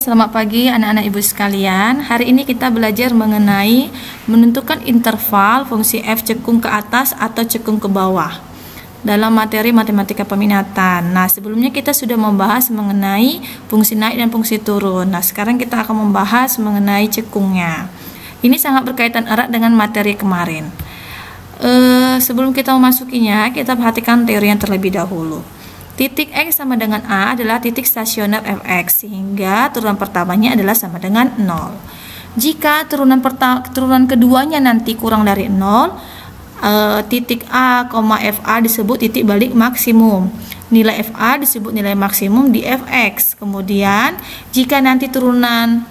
Selamat pagi anak-anak ibu sekalian. Hari ini kita belajar mengenai menentukan interval fungsi f cekung ke atas atau cekung ke bawah dalam materi matematika peminatan. Nah, sebelumnya kita sudah membahas mengenai fungsi naik dan fungsi turun. Nah, sekarang kita akan membahas mengenai cekungnya. Ini sangat berkaitan erat dengan materi kemarin. Sebelum kita memasukinya, kita perhatikan teori yang terlebih dahulu. Titik X sama dengan A adalah titik stasioner Fx, sehingga turunan pertamanya adalah sama dengan 0. Jika turunan keduanya nanti kurang dari 0, titik A, FA disebut titik balik maksimum. Nilai FA disebut nilai maksimum di Fx. Kemudian, jika nanti turunan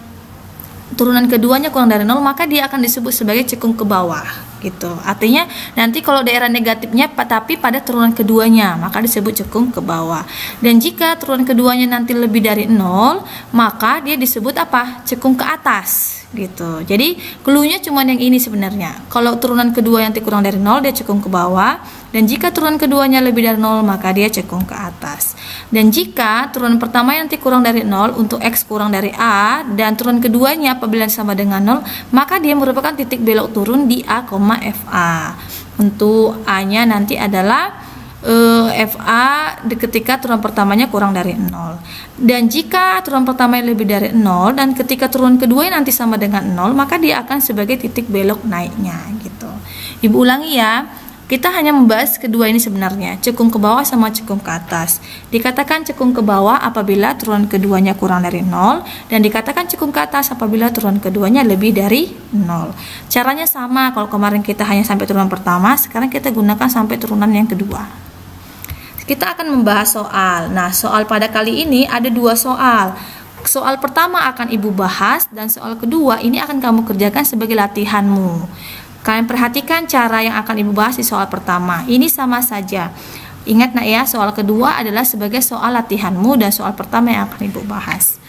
keduanya kurang dari 0, maka dia akan disebut sebagai cekung ke bawah. Gitu. Artinya nanti kalau daerah negatifnya tapi pada turunan keduanya, maka disebut cekung ke bawah. Dan jika turunan keduanya nanti lebih dari 0, maka dia disebut apa? Cekung ke atas. Gitu. Jadi cluenya cuma yang ini sebenarnya. Kalau turunan kedua yang kurang dari 0, dia cekung ke bawah. Dan jika turunan keduanya lebih dari 0, maka dia cekung ke atas. Dan jika turunan pertama yang kurang dari 0 untuk X kurang dari A, dan turunan keduanya apabila sama dengan 0, maka dia merupakan titik belok turun di A, FA. Untuk A-nya nanti adalah FA ketika turunan pertamanya kurang dari 0. Dan jika turunan pertamanya lebih dari 0 dan ketika turunan kedua nanti sama dengan 0, maka dia akan sebagai titik belok naiknya gitu. Ibu ulangi ya. Kita hanya membahas kedua ini sebenarnya, cekung ke bawah sama cekung ke atas. Dikatakan cekung ke bawah apabila turunan keduanya kurang dari 0, dan dikatakan cekung ke atas apabila turunan keduanya lebih dari 0. Caranya sama, kalau kemarin kita hanya sampai turunan pertama, sekarang kita gunakan sampai turunan yang kedua. Kita akan membahas soal. Nah, soal pada kali ini ada dua soal. Soal pertama akan ibu bahas, dan soal kedua ini akan kamu kerjakan sebagai latihanmu. Kalian perhatikan cara yang akan ibu bahas di soal pertama. Ini sama saja. Ingat nak ya, soal kedua adalah sebagai soal latihanmu dan soal pertama yang akan ibu bahas.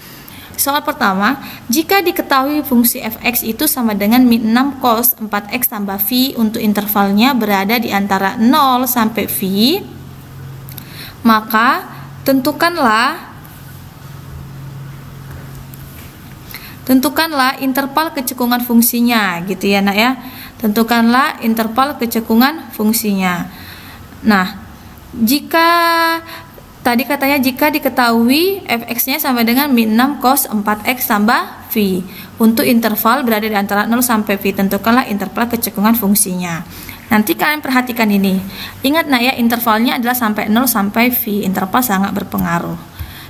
Soal pertama, jika diketahui fungsi fx itu sama dengan min 6 cos 4x tambah phi untuk intervalnya berada di antara 0 sampai phi, maka tentukanlah interval kecekungan fungsinya, gitu ya nak ya. Tentukanlah interval kecekungan fungsinya. Nah, jika tadi katanya jika diketahui fx-nya sama dengan min 6 cos 4x tambah phi untuk interval berada di antara 0 sampai phi, tentukanlah interval kecekungan fungsinya. Nanti kalian perhatikan ini. Ingat nak ya, intervalnya adalah sampai 0 sampai phi. Interval sangat berpengaruh.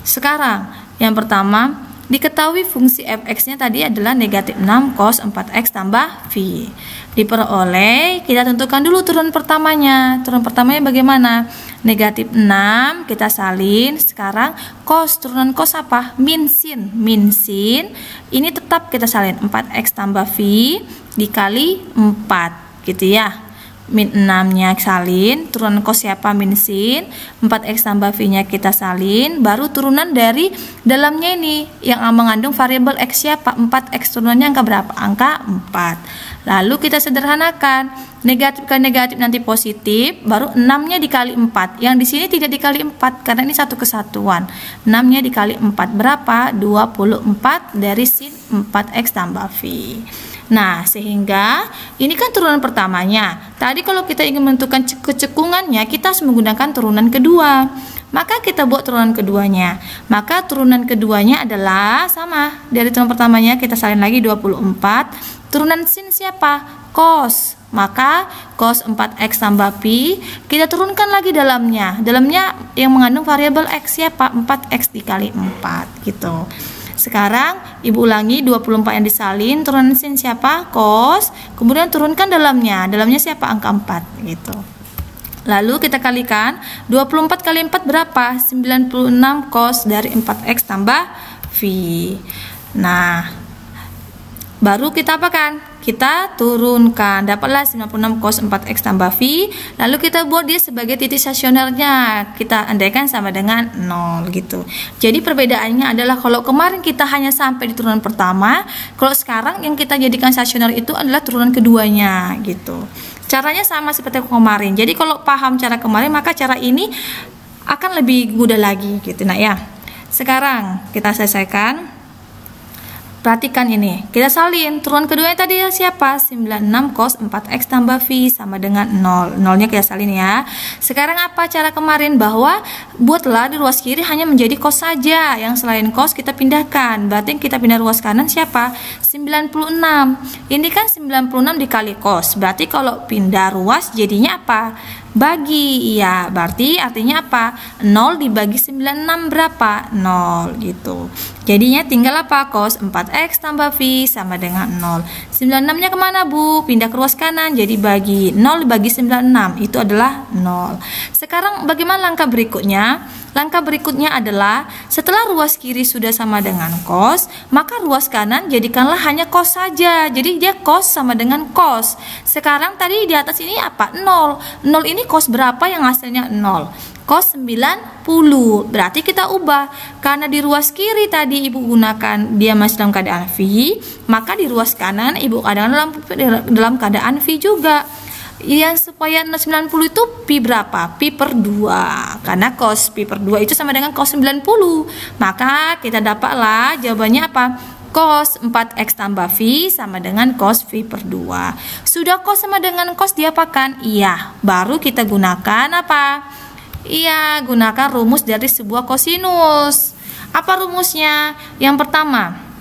Sekarang, yang pertama, diketahui fungsi fx-nya tadi adalah negatif 6 cos 4x tambah phi. Diperoleh, kita tentukan dulu turunan pertamanya. Turunan pertamanya bagaimana? Negatif 6, kita salin. Sekarang cos, turunan cos apa? Min sin. Min sin, ini tetap kita salin. 4x tambah phi dikali 4, gitu ya. Min 6-nya salin, turunan cos siapa? Min sin. 4x tambah phi-nya kita salin, baru turunan dari dalamnya ini yang mengandung variabel x siapa? 4x, turunannya angka berapa? Angka 4. Lalu kita sederhanakan, negatif ke negatif nanti positif, baru 6-nya dikali 4. Yang di sini tidak dikali 4 karena ini satu kesatuan. 6-nya dikali 4 berapa? 24 dari sin 4x tambah phi. Nah, sehingga ini kan turunan pertamanya. Tadi kalau kita ingin menentukan kecekungannya, kita harus menggunakan turunan kedua. Maka kita buat turunan keduanya. Maka turunan keduanya adalah sama. Dari turunan pertamanya kita salin lagi 24. Turunan sin siapa? Cos. Maka cos 4x tambah phi kita turunkan lagi dalamnya. Dalamnya yang mengandung variabel x siapa? 4x dikali 4 gitu. Sekarang ibu ulangi 24 yang disalin, turunan sin siapa? Cos. Kemudian turunkan dalamnya. Dalamnya siapa? Angka 4 gitu. Lalu kita kalikan 24 kali 4 berapa? 96 cos dari 4x tambah phi. Nah, baru kita apakan? Kita turunkan, dapatlah 96 cos 4x tambah phi. Lalu kita buat dia sebagai titik stasionernya, kita andaikan sama dengan 0 gitu. Jadi perbedaannya adalah kalau kemarin kita hanya sampai di turunan pertama, kalau sekarang yang kita jadikan stasioner itu adalah turunan keduanya gitu. Caranya sama seperti kemarin. Jadi kalau paham cara kemarin, maka cara ini akan lebih mudah lagi gitu. Nah ya, sekarang kita selesaikan. Perhatikan ini, kita salin. Turunan keduanya tadi siapa? 96 cos 4x tambah V sama dengan 0. Nolnya kita salin ya. Sekarang apa cara kemarin? Bahwa buatlah di ruas kiri hanya menjadi cos saja. Yang selain cos kita pindahkan. Berarti yang kita pindah ruas kanan siapa? 96. Ini kan 96 dikali cos. Berarti kalau pindah ruas jadinya apa? Bagi, ya berarti artinya apa? 0 dibagi 96 berapa? 0 gitu. Jadinya tinggal apa? Cos 4x tambah V sama dengan 0. 96 nya kemana Bu? Pindah ke ruas kanan, jadi bagi 0 dibagi 96 itu adalah 0. Sekarang bagaimana langkah berikutnya? Langkah berikutnya adalah setelah ruas kiri sudah sama dengan cos, maka ruas kanan jadikanlah hanya cos saja. Jadi dia cos sama dengan cos. Sekarang tadi di atas ini apa? 0. 0 ini cos berapa yang hasilnya 0? Cos 90. Berarti kita ubah. Karena di ruas kiri tadi Ibu gunakan dia masih dalam keadaan V, maka di ruas kanan Ibu dalam keadaan V juga. Yang supaya 90 itu pi berapa? Pi per 2. Karena cos pi per 2 itu sama dengan cos 90. Maka kita dapatlah jawabannya apa? Cos 4x tambah V sama dengan cos V per 2. Sudah cos sama dengan cos diapakan? Iya. Baru kita gunakan apa? Iya, gunakan rumus dari sebuah kosinus. Apa rumusnya? Yang pertama,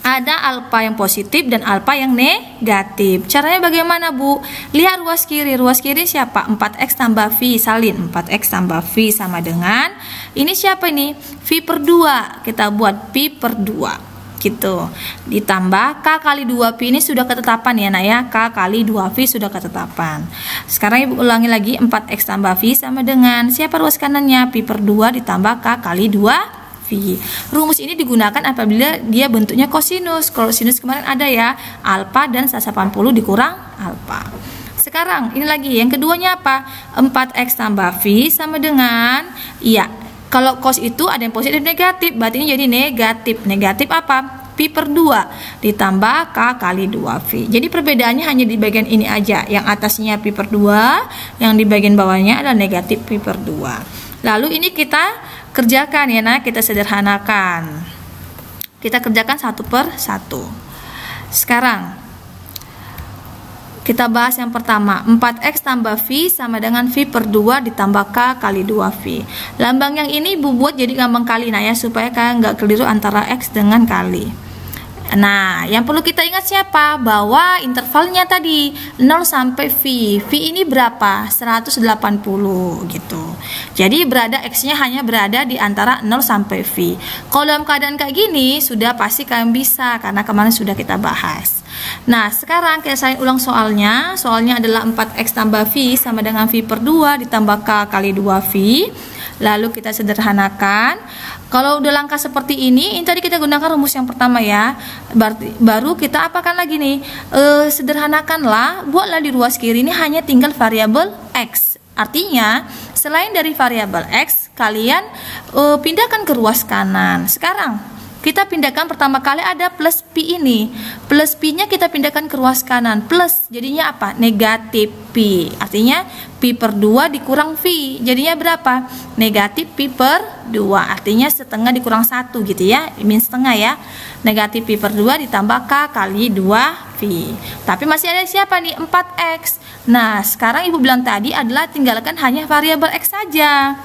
ada alfa yang positif dan alfa yang negatif. Caranya bagaimana Bu? Lihat ruas kiri. Ruas kiri siapa? 4x tambah V. Salin 4x tambah V sama dengan, ini siapa ini? V per 2. Kita buat Pi per 2 gitu. Ditambah K kali 2Pi ini sudah ketetapan ya nak ya. K kali 2V sudah ketetapan. Sekarang Ibu ulangi lagi, 4x tambah V sama dengan siapa ruas kanannya? Pi per 2 ditambah K kali 2V. Rumus ini digunakan apabila dia bentuknya kosinus. Kalau sinus kemarin ada ya, alfa dan 180 dikurang alfa. Sekarang ini lagi yang keduanya apa? 4x tambah V sama dengan, iya, kalau cos itu ada yang positif negatif, berarti ini jadi negatif. Negatif apa? Pi per 2 ditambah K kali 2V. Jadi perbedaannya hanya di bagian ini aja. Yang atasnya Pi per 2, yang di bagian bawahnya adalah negatif Pi per 2. Lalu ini kita kerjakan ya nak, kita sederhanakan. Kita kerjakan satu per satu. Sekarang kita bahas yang pertama, 4x tambah V sama dengan V per 2 ditambah K kali 2V. Lambang yang ini Bu buat jadi lambang kali nah ya, supaya kalian nggak keliru antara X dengan kali. Nah, yang perlu kita ingat siapa? Bahwa intervalnya tadi 0 sampai V. V ini berapa? 180 gitu. Jadi berada X-nya hanya berada di antara 0 sampai V. Kalau dalam keadaan kayak gini, sudah pasti kalian bisa karena kemarin sudah kita bahas. Nah, sekarang saya ulang soalnya. Soalnya adalah 4x tambah V sama dengan V per 2 ditambah K kali 2V. Lalu kita sederhanakan. Kalau udah langkah seperti ini tadi kita gunakan rumus yang pertama ya. Baru kita apakan lagi nih? Sederhanakanlah, buatlah di ruas kiri ini hanya tinggal variabel X. Artinya, selain dari variabel X, kalian pindahkan ke ruas kanan. Sekarang kita pindahkan pertama kali ada plus Pi ini. Plus Pi-nya kita pindahkan ke ruas kanan. Plus jadinya apa? Negatif Pi. Artinya Pi per 2 dikurang V. Jadinya berapa? Negatif Pi per 2. Artinya setengah dikurang 1 gitu ya. Min setengah ya. Negatif Pi per 2 ditambah K kali 2V. Tapi masih ada siapa nih? 4X. Nah, sekarang Ibu bilang tadi adalah tinggalkan hanya variabel X saja.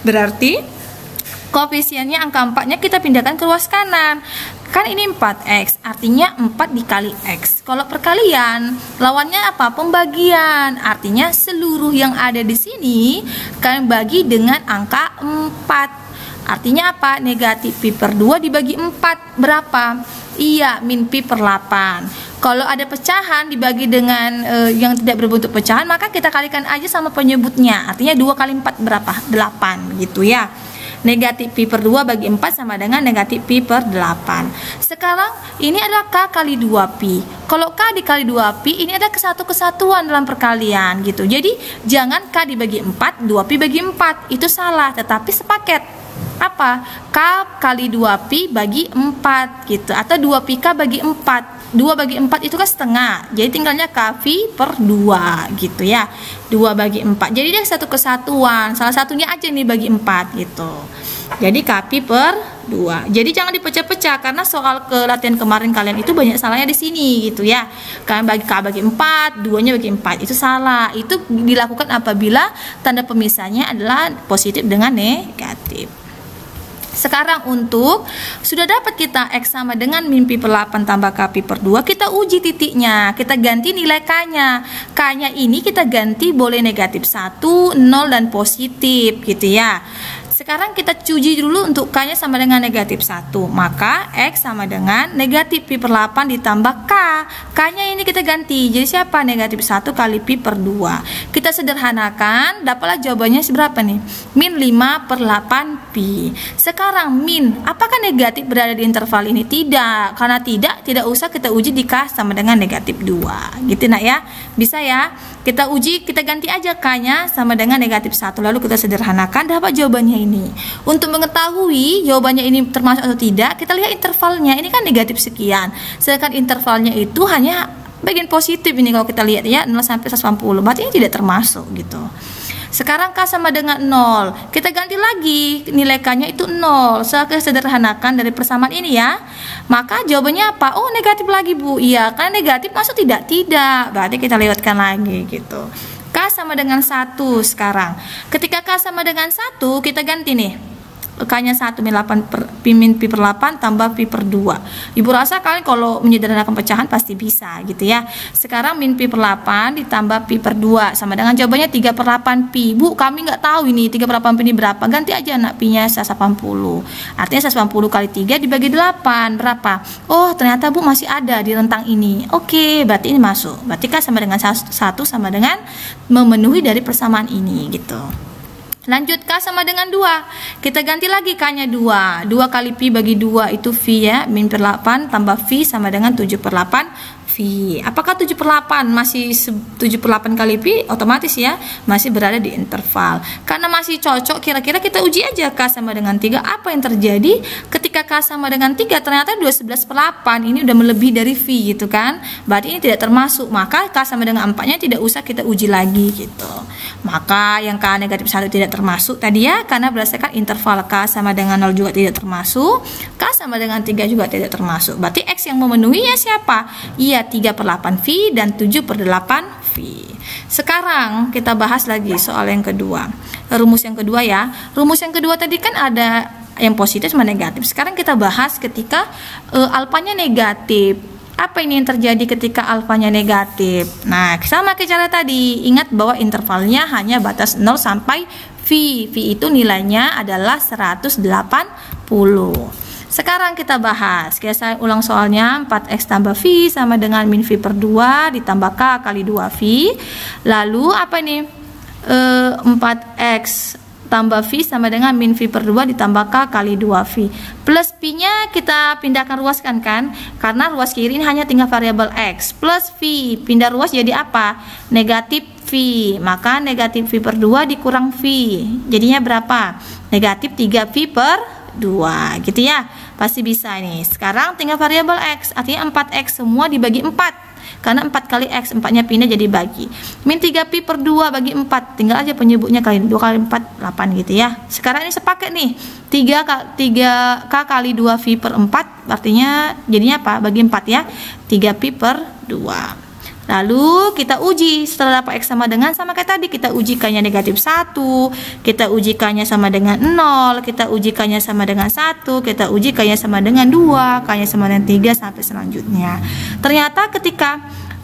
Berarti koefisiennya angka 4-nya kita pindahkan ke ruas kanan. Kan ini 4X, artinya 4 dikali X. Kalau perkalian, lawannya apa? Pembagian. Artinya seluruh yang ada di sini kalian bagi dengan angka 4. Artinya apa? Negatif Pi per 2 dibagi 4 berapa? Iya, min Pi per 8. Kalau ada pecahan dibagi dengan yang tidak berbentuk pecahan, maka kita kalikan aja sama penyebutnya. Artinya 2 kali 4 berapa? 8 gitu ya. Negatif Pi per 2 bagi 4 sama dengan negatif Pi per 8. Sekarang ini adalah K kali 2Pi. Kalau K dikali 2Pi ini ada kesatuan dalam perkalian gitu. Jadi jangan K dibagi 4, 2Pi bagi 4. Itu salah, tetapi sepaket. Apa? K kali 2Pi bagi 4 gitu. Atau 2Pi K bagi 4. 2 bagi 4 itu kan setengah. Jadi tinggalnya KV per 2 gitu ya. 2 bagi 4. Jadi dia satu kesatuan. Salah satunya aja nih bagi 4 gitu. Jadi KV per 2. Jadi jangan dipecah-pecah karena soal ke latihan kemarin kalian itu banyak salahnya di sini gitu ya. Kalian bagi K bagi 4, 2-nya bagi 4. Itu salah. Itu dilakukan apabila tanda pemisahnya adalah positif dengan negatif. Sekarang untuk sudah dapat kita X sama dengan min pi per 8 tambah K pi per 2, kita uji titiknya, kita ganti nilai K-nya. K-nya ini kita ganti boleh negatif 1, 0, dan positif gitu ya. Sekarang kita uji dulu untuk K-nya sama dengan negatif 1. Maka X sama dengan negatif pi per 8 ditambah K. K-nya ini kita ganti. Jadi siapa? Negatif 1 kali pi per 2. Kita sederhanakan, dapatlah jawabannya seberapa nih? Min 5 per 8 pi. Sekarang min, apakah negatif berada di interval ini? Tidak. Karena tidak usah kita uji di K sama dengan negatif 2. Gitu nak ya? Bisa ya? Kita uji, kita ganti aja K-nya sama dengan negatif 1. Lalu kita sederhanakan, dapat jawabannya ini. Untuk mengetahui jawabannya ini termasuk atau tidak, kita lihat intervalnya. Ini kan negatif sekian, sedangkan intervalnya itu hanya bagian positif ini kalau kita lihat ya, 0 sampai 180. Berarti ini tidak termasuk gitu. Sekarang K sama dengan 0. Kita ganti lagi nilai K-nya itu 0. Saya sederhanakan dari persamaan ini ya. Maka jawabannya apa? Oh, negatif lagi, Bu. Iya, karena negatif masuk tidak? Tidak. Berarti kita lewatkan lagi gitu. K sama dengan 1 sekarang. Ketika K sama dengan 1, kita ganti nih. K-nya 1 min pi per 8 tambah pi per 2. Ibu rasa kalian kalau menyederhanakan pecahan pasti bisa gitu ya. Sekarang min pi per 8 ditambah pi per 2 sama dengan jawabannya 3 per 8 pi. Bu, kami nggak tahu ini 3 per 8 pi ini berapa. Ganti aja anak pi-nya 180. Artinya 180 kali 3 dibagi 8 berapa? Oh, ternyata Bu masih ada di rentang ini. Oke, berarti ini masuk. Berarti K sama dengan 1 sama dengan memenuhi dari persamaan ini gitu. Lanjut K sama dengan 2. Kita ganti lagi K-nya 2. 2 kali pi bagi 2 itu V ya. Min per 8 tambah V sama dengan 7 per 8 V. Apakah 7 per 8 masih 7 per 8 kali pi? Otomatis ya, masih berada di interval. Karena masih cocok, kira-kira kita uji aja K sama dengan 3. Apa yang terjadi ketika K sama dengan 3? Ternyata 211 per 8. Ini udah melebihi dari V gitu kan. Berarti ini tidak termasuk. Maka K sama dengan 4-nya tidak usah kita uji lagi gitu. Maka yang K negatif 1 tidak termasuk tadi ya, karena berdasarkan interval K sama dengan 0 juga tidak termasuk, K sama dengan 3 juga tidak termasuk. Berarti X yang memenuhi ya siapa? Iya, 3 per 8 V dan 7 per 8 V. Sekarang kita bahas lagi soal yang kedua. Rumus yang kedua ya. Rumus yang kedua tadi kan ada yang positif sama negatif. Sekarang kita bahas ketika alfanya negatif. Apa ini yang terjadi ketika alfanya negatif? Nah, sama kayak cara tadi. Ingat bahwa intervalnya hanya batas 0 sampai V. V itu nilainya adalah 180. Sekarang kita bahas. Saya ulang soalnya. 4X tambah V sama dengan min V per 2 ditambah K kali 2V. Lalu apa ini? 4X tambah V sama dengan min V per 2 ditambah K kali 2V. Plus P-nya kita pindahkan ruaskan kan? Karena ruas kiri ini hanya tinggal variabel X. Plus V, pindah ruas jadi apa? Negatif V. Maka negatif V per 2 dikurang V. Jadinya berapa? Negatif 3V per 2. Gitu ya? Pasti bisa nih. Sekarang tinggal variabel X. Artinya 4X semua dibagi 4. Karena 4 kali X, 4-nya pindah jadi bagi. Min 3pi per 2 bagi 4. Tinggal aja penyebutnya kali 2 kali 4, 8 gitu ya. Sekarang ini sepaket nih. 3K kali 2V per 4. Artinya jadinya apa? Bagi 4 ya. 3pi per 2. Lalu kita uji setelah dapat X sama dengan, sama kayak tadi, kita uji K-nya negatif 1, kita uji K-nya sama dengan 0, kita uji K-nya sama dengan 1, kita uji K-nya sama dengan 2, K-nya sama dengan 3 sampai selanjutnya. Ternyata ketika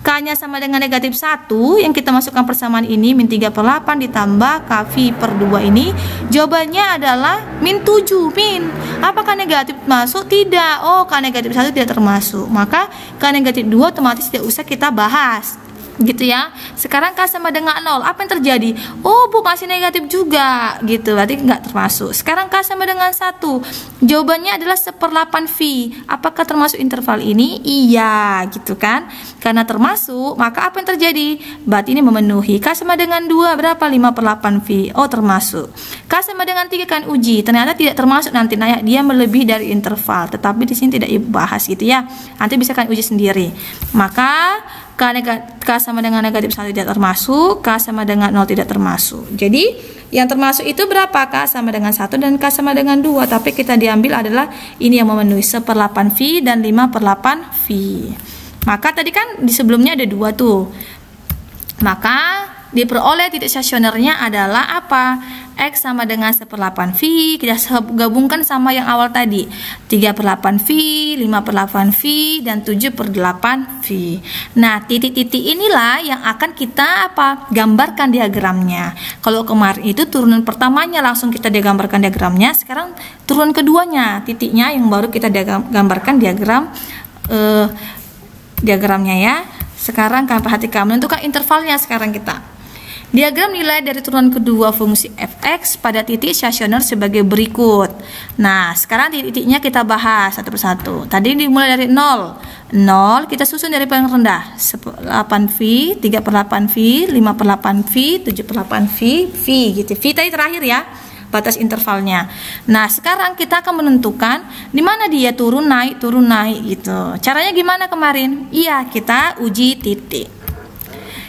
K-nya sama dengan negatif 1, yang kita masukkan persamaan ini min 3 per 8 ditambah KV per 2 ini, jawabannya adalah min 7. Min, apakah negatif masuk? Tidak. Oh, K negatif 1 tidak termasuk. Maka K negatif 2 otomatis tidak usah kita bahas. Gitu ya. Sekarang K sama dengan 0. Apa yang terjadi? Oh, Bu, masih negatif juga. Gitu. Berarti nggak termasuk. Sekarang K sama dengan 1. Jawabannya adalah 1/8V. Apakah termasuk interval ini? Iya, gitu kan? Karena termasuk, maka apa yang terjadi? Berarti ini memenuhi. K sama dengan 2 berapa? 5/8V. Oh, termasuk. K sama dengan 3 kan uji. Ternyata tidak termasuk nanti. Nah, dia melebihi dari interval. Tetapi di sini tidak dibahas gitu ya. Nanti bisa kan uji sendiri. Maka K sama dengan negatif 1 tidak termasuk, K sama dengan 0 tidak termasuk. Jadi Yang termasuk itu berapa? K sama dengan 1 dan K sama dengan 2. Tapi kita diambil adalah ini yang memenuhi 1/8 V dan 5/8 V. Maka tadi kan di sebelumnya ada 2 tuh. Maka diperoleh titik stasionernya adalah apa? X sama dengan 1/8 V. Kita gabungkan sama yang awal tadi, 3/8 V, 5/8 V, dan 7/8 V. Nah, titik-titik inilah yang akan kita gambarkan diagramnya. Kalau kemarin itu turunan pertamanya langsung kita digambarkan diagramnya, sekarang turunan keduanya, titiknya yang baru kita gambarkan diagramnya ya. Sekarang kalian perhatikan, menentukan intervalnya sekarang kita. Diagram nilai dari turunan kedua fungsi f(x) pada titik stasioner sebagai berikut. Nah, sekarang titik-titiknya kita bahas satu persatu. Tadi dimulai dari 0. 0 kita susun dari paling rendah. 8V, 3/8V, 5/8V, 7/8V, V gitu. V tadi terakhir ya, batas intervalnya. Nah, sekarang kita akan menentukan di mana dia turun naik gitu. Caranya gimana kemarin? Iya, kita uji titik.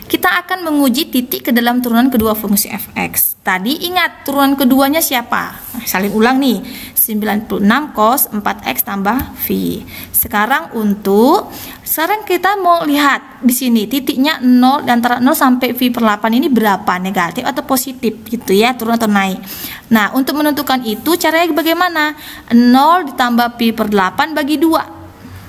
Kita akan menguji titik ke dalam turunan kedua fungsi f(x). Tadi ingat turunan keduanya siapa? Saling ulang nih. 96 cos 4x tambah V. Sekarang kita mau lihat di sini titiknya 0, antara 0 sampai V/8 ini berapa, negatif atau positif gitu ya, turun atau naik. Nah, untuk menentukan itu caranya bagaimana? 0 ditambah Pi/8 bagi 2.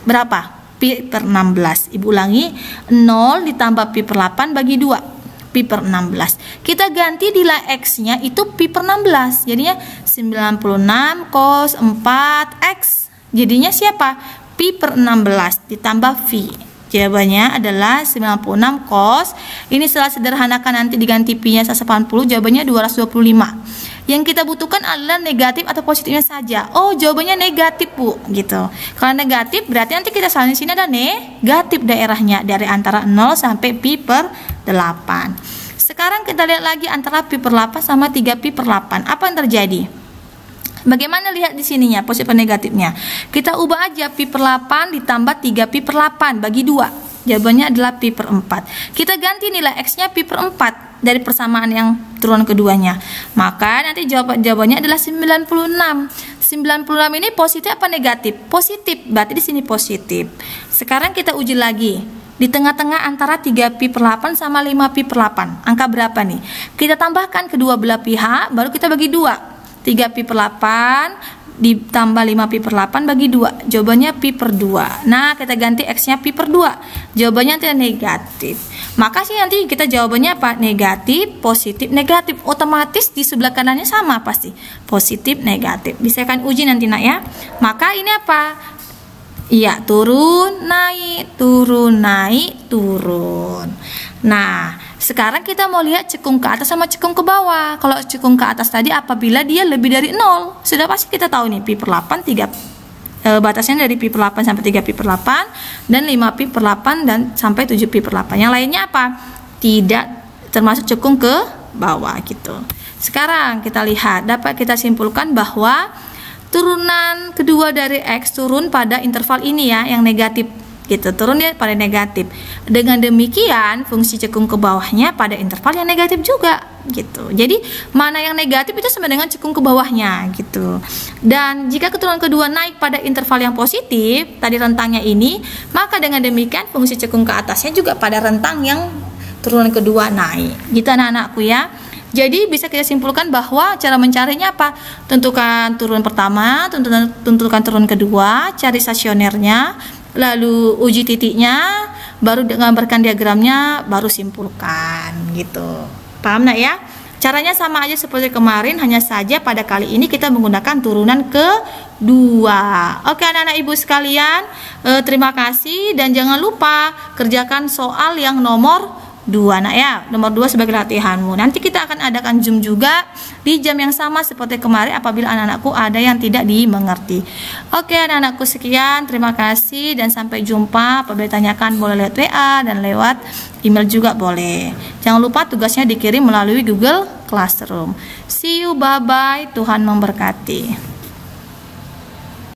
Berapa? Pi/16. Ibu ulangi, 0 ditambah Pi/8 bagi 2, Pi/16. Kita ganti nilai X-nya itu Pi/16. Jadinya 96 cos 4X. Jadinya siapa? Pi/16 ditambah V. Jawabannya adalah 96 cos. Ini setelah sederhanakan nanti diganti Pi-nya 180, jawabannya 225. Yang kita butuhkan adalah negatif atau positifnya saja. Oh, jawabannya negatif, Bu, gitu. Kalau negatif berarti nanti kita salin sini ada negatif daerahnya dari antara 0 sampai Pi/8. Sekarang kita lihat lagi antara Pi/8 sama 3Pi/8. Apa yang terjadi? Bagaimana lihat di sininya positif dan negatifnya? Kita ubah aja Pi/8 ditambah 3Pi/8 bagi 2. Jawabannya adalah Pi/4. Kita ganti nilai X-nya Pi/4 dari persamaan yang turunan keduanya. Maka nanti jawabannya adalah 96. 96 ini positif apa negatif? Positif. Berarti di sini positif. Sekarang kita uji lagi. Di tengah-tengah antara 3Pi/8 sama 5Pi/8. Angka berapa nih? Kita tambahkan kedua belah pihak, baru kita bagi 2. 3Pi/8 ditambah 5Pi/8 bagi 2. Jawabannya Pi/2. Nah, kita ganti X-nya Pi/2. Jawabannya nanti negatif. Maka sih nanti kita jawabannya apa? Negatif, positif, negatif. Otomatis di sebelah kanannya sama pasti. Positif, negatif. Bisa kan uji nanti nak ya. Maka ini apa? Iya, turun, naik, turun, naik, turun. Nah, sekarang kita mau lihat cekung ke atas sama cekung ke bawah. Kalau cekung ke atas tadi apabila dia lebih dari 0, sudah pasti kita tahu nih Pi/8 batasnya dari Pi/8 sampai 3Pi/8 dan 5Pi/8 dan sampai 7Pi/8. Yang lainnya apa? Tidak termasuk cekung ke bawah gitu. Sekarang kita lihat, dapat kita simpulkan bahwa turunan kedua dari X turun pada interval ini ya, yang negatif gitu, turun dia pada negatif. Dengan demikian fungsi cekung ke bawahnya pada interval yang negatif juga gitu. Jadi mana yang negatif itu sama dengan cekung ke bawahnya gitu. Dan jika keturunan kedua naik pada interval yang positif, tadi rentangnya ini, maka dengan demikian fungsi cekung ke atasnya juga pada rentang yang turunan kedua naik. Gitu anak-anakku ya. Jadi bisa kita simpulkan bahwa cara mencarinya apa? Tentukan turun pertama, tentukan turun kedua, cari stasionernya, lalu uji titiknya, baru gambarkan diagramnya, baru simpulkan gitu. Paham nak ya? Caranya sama aja seperti kemarin, hanya saja pada kali ini kita menggunakan turunan kedua. Oke anak-anak ibu sekalian, terima kasih dan jangan lupa kerjakan soal yang nomor 2 nak ya, nomor 2 sebagai latihanmu. Nanti kita akan adakan Zoom juga di jam yang sama seperti kemarin apabila anak-anakku ada yang tidak dimengerti. Oke anak-anakku, sekian, terima kasih dan sampai jumpa. Apabila ditanyakan boleh lewat WA dan lewat email juga boleh. Jangan lupa tugasnya dikirim melalui Google Classroom. See you, bye bye, Tuhan memberkati.